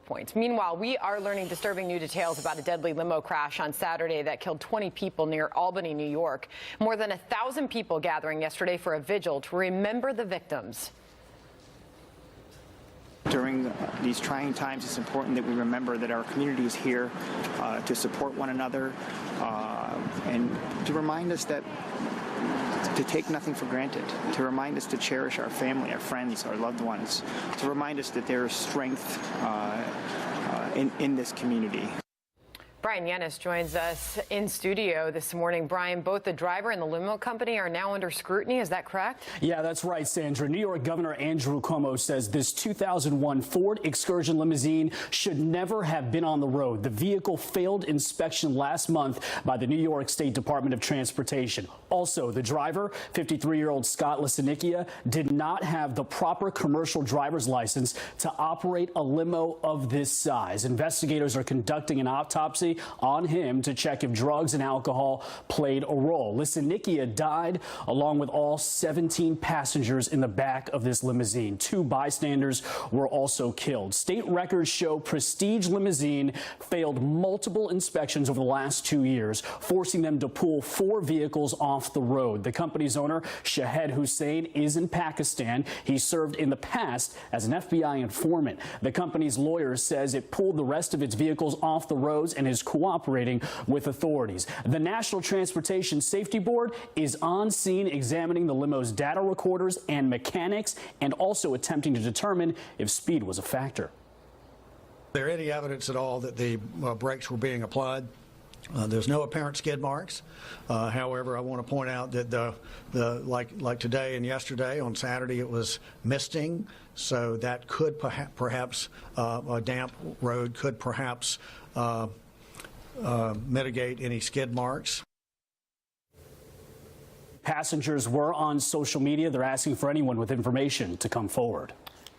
Points. Meanwhile, we are learning disturbing new details about a deadly limo crash on Saturday that killed 20 people near Albany, New York. More than 1,000 people gathering yesterday for a vigil to remember the victims. During these trying times, it's important that we remember that our community is here to support one another and to remind us that to take nothing for granted, to remind us to cherish our family, our friends, our loved ones, to remind us that there is strength in this community. Brian Yanis joins us in studio this morning. Brian, both the driver and the limo company are now under scrutiny. Is that correct? Yeah, that's right, Sandra. New York Governor Andrew Cuomo says this 2001 Ford Excursion limousine should never have been on the road. The vehicle failed inspection last month by the New York State Department of Transportation. Also, the driver, 53-year-old Scott Lisinickia, did not have the proper commercial driver's license to operate a limo of this size. Investigators are conducting an autopsy on him to check if drugs and alcohol played a role. Lisinickia died along with all 17 passengers in the back of this limousine. 2 bystanders were also killed. State records show Prestige Limousine failed multiple inspections over the last 2 years, forcing them to pull 4 vehicles off the road. The company's owner, Shahed Hussein, is in Pakistan. He served in the past as an FBI informant. The company's lawyer says it pulled the rest of its vehicles off the roads and is cooperating with authorities. The National Transportation Safety Board is on scene examining the limo's data recorders and mechanics and also attempting to determine if speed was a factor. Is there any evidence at all that the brakes were being applied? There's no apparent skid marks. However, I want to point out that like today and yesterday on Saturday it was misting, so that could perhaps a damp road could perhaps mitigate any skid marks. Passengers were on social media. They're asking for anyone with information to come forward.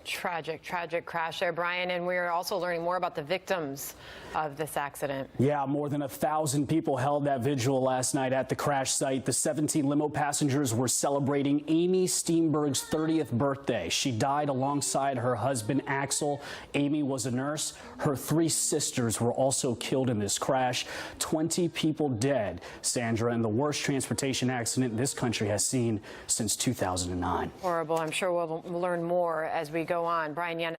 Tragic crash there, Brian. And we're also learning more about the victims of this accident. Yeah, more than 1,000 people held that vigil last night at the crash site. The 17 limo passengers were celebrating Amy Steenberg's 30th birthday. She died alongside her husband, Axel. Amy was a nurse. Her 3 sisters were also killed in this crash. 20 people dead, Sandra, and the worst transportation accident this country has seen since 2009. Horrible. I'm sure we'll learn more as we go on. Brian Yanis.